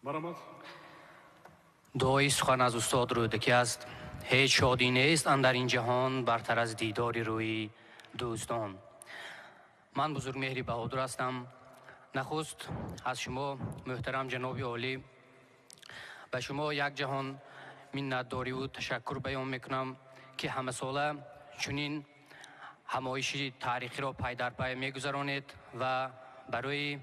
برآمد. دعای سخن از استاد رودکی است: هیچ شادی نیست اندر این جهان برتر از دیدار روی دوستان. من بزرگ مهری بهادر هستم. نخست از شما محترم جناب عالی به شما یک جهان منتداری و تشکر بیان میکنم که همه ساله چنین همایشی تاریخی را پای در پای میگذرانید و برای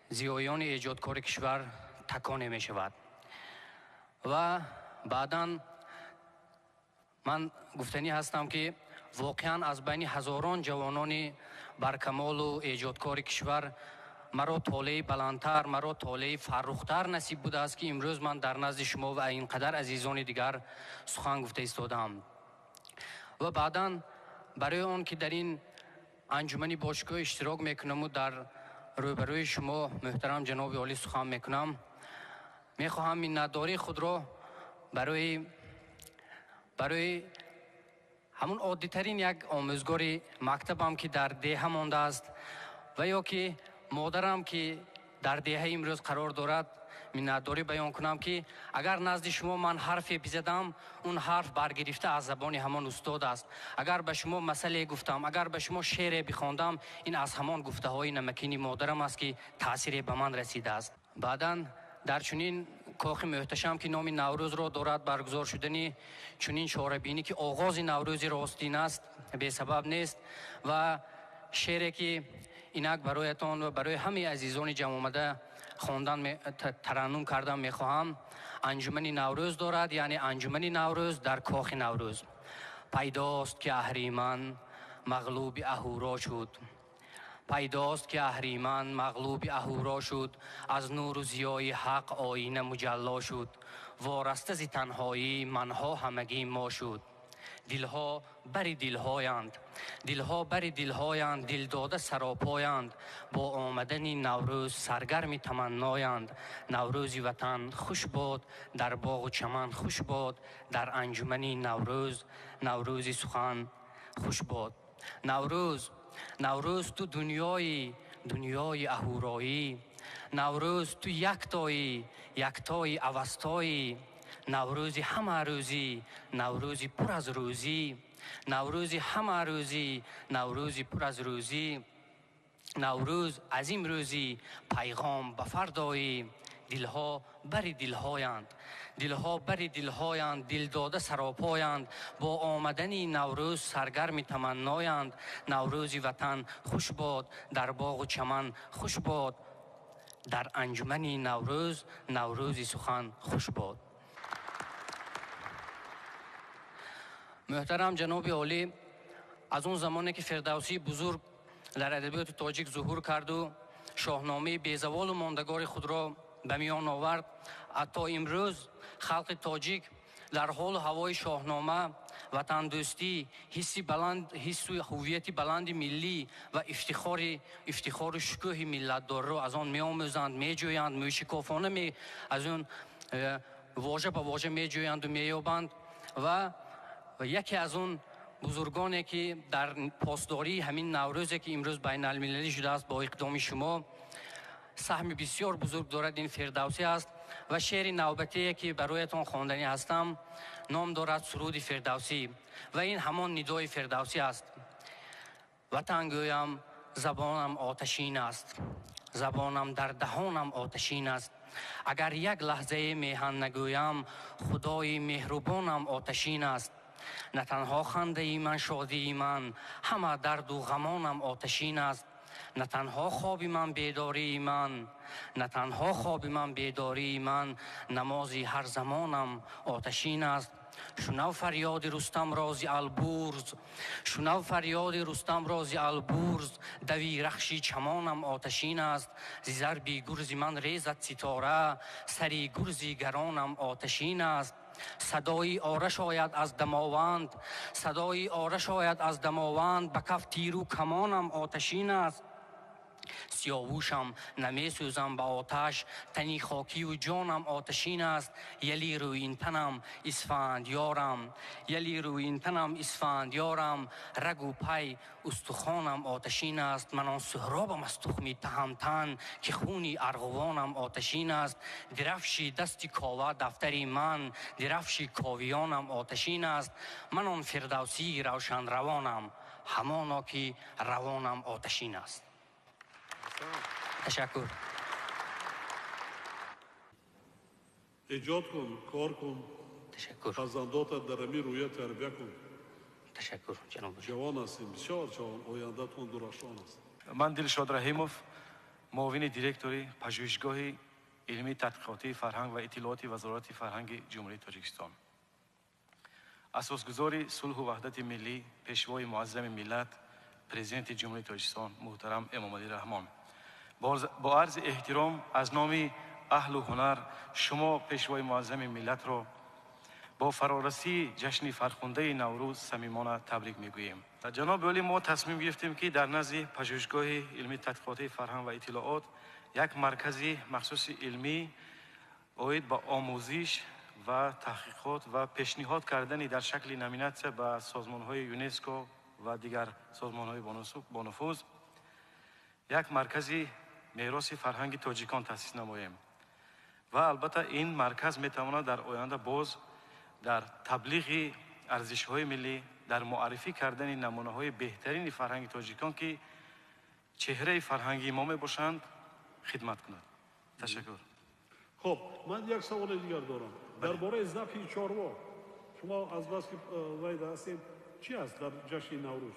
زیایان ایجادکار کشور تکانه می شود. و بعداً من گفتنی هستم که واقعاً از بین هزاران جوانان برکمال و ایجادکار کشور مرا طالع بلندتر، مرا طالع فرختر نصیب بوده است که امروز من در نزد شما و اینقدر عزیزان دیگر سخن گفته ایستادم. و بعداً برای آن که در این انجمن باشگاه اشتراک میکنم و در روبروی شما محترم جناب عالی سخن میکنم، میخواهم منتداری خود را برای همون عادی ترین یک آموزگار مکتبم که در دیه مانده است و یا که مادرم که در دیه امروز قرار دارد منتداری بیان کنم که اگر نزد شما من حرفی بزدم، اون حرف برگرفته از زبان همان استاد است. اگر به شما مسئله گفتم، اگر به شما شعر بخواندم، این از همان گفته های نمکینی مادرم است که تأثیر به من رسیده است. بعداً در چنین کاخ محتشم که نام نوروز را دارد برگزار شدنی چنین شاربینی که آغاز نوروز راستین است به سبب نیست و شعری که اینک برایتان و برای همه عزیزان جمع آمده خواندن ترنم کردم میخواهم. انجمن نوروز دارد، یعنی انجمن نوروز در کاخ نوروز. پیداست که اهریمن مغلوب اهورا شد، پیداست که اهریمن مغلوب اهورا شد، از نور و ضیای حق آینه مجلا شد، وارسته ز تنهایی منها همگی ما شد. دلها بر دلهایند، دلها بر دلهایند، دل داده سراپایند، با آمدن نوروز سرگرم تمنایند. نوروز وطن خوش باد، در باغ و چمن خوش باد، در انجمن نوروز نوروز سخن خوش باد. نوروز تو دنیای اهورایی، نوروز تو یکتای اوستایی، نوروز همه روزی، نوروز پر از روزی، نوروز همه روزی، نوروز پر از روزی، نوروز عظیم روزی، پیغام به فردایی. دلها بر دلهایند، دلها بر دلهایند، دل داده سراپایند، با آمدن نوروز سرگرم تمنایند. نوروز وطن خوش باد، در باغ و چمن خوش باد، در انجمن نوروز سخن خوش باد. محترم جناب عالی، از اون زمانی که فردوسی بزرگ در ادبیات تاجیک ظهور کرد و شاهنامه بیزوال و ماندگار خود را به میان آورد، حتی امروز خلق تاجیک در حال هوای شاهنامه، وطن دوستی، حس و هویت بلند ملی و افتخار و شکوه ملت دار را از آن می‌آموزند، می‌جویند، موشکافانه از آن واژه به واژه می‌جویند و می‌یابند. و یکی از اون بزرگانی که در پاسداری همین نوروزی که امروز بین المللی شده است با اقدام شما سهم بسیار بزرگ دارد، این فردوسی است. و شعر نوبتی که برایتان خواندنی هستم نام دارد سرود فردوسی و این همان ندای فردوسی است. وطن گویم زبانم آتشین است، زبانم در دهانم آتشین است، اگر یک لحظه میهن نگویم خدای مهربانم آتشین است. نه تنها خنده ای من شادی من، همه درد و غمانم آتشین است. نه تنها خواب من بیداری من، نه تنها خواب من بیداری من، نمازی هر زمانم آتشین است. شنو فریاد رستم رازی البرز، شنو فریاد رستم رازی البرز، دوی رخشی چمانم آتشین است. زیزر بی گرزی من ریزد ستاره، سری گرزی گرانم آتشین است. صدای آرش آید از دماوند، صدای آرش آید از دماوند، به کف تیر و کمانم آتشین است. سیاووشم نمیسوزم با آتش، تنی خاکی و جانم آتشین است. یلی روی این تنم اسفندیارم، یلی روی این تنم اسفندیارم، رگ و پی استخوانم آتشین است. من آن سهرابم از تخم تهمتن که خونی ارغوانم آتشین است. درفشی دستی کاوه دفتری من، درفشی کاویانم آتشین است. من آن فردوسی روشن روانم، همانا که روانم آتشین است. تشکر. ایجاد کن، کار کن. تشکر. فرزندات در امی رویه تربیه کن. تشکر جناب. جوان هستیم، بسیار جوان. آیندهتون درخشان است. من دلشاد رحیمов، معاون دیرکتوری پژوهشگاه علمی تحقیقاتی فرهنگ و اطلاعات وزارت فرهنگ جمهوری تاجیکستان، اساسگزار صلح و وحدت ملی، پیشوای معظم ملت، پرزیدنت جمهوری تاجیکستان محترم امامعلی رحمان، با عرض احترام از نام اهل و هنر شما پیشوای معظم ملت را با فرارسی جشن فرخنده نوروز صمیمانه تبریک میگوییم. جناب عالی، ما تصمیم گرفتیم که در نزد پژوهشگاه علمی تحقیقات فرهنگ و اطلاعات یک مرکز مخصوص علمی اوید با آموزش و تحقیقات و پیشنهاد کردن در شکل نامینات به سازمان‌های یونسکو و دیگر سازمان‌های با نفوذ یک مرکز میراث فرهنگ تاجیکان تأسیس نماییم و البته این مرکز میتواند در آینده باز در تبلیغ ارزش‌های ملی، در معرفی کردن نمونه‌های بهترین فرهنگ تاجیکان که چهره فرهنگی ما میباشند خدمت کند. تشکر. خب من یک سوال دیگر دارم. درباره ذبح چاروا، شما از بس که وید هستید چی است در جشن نوروز؟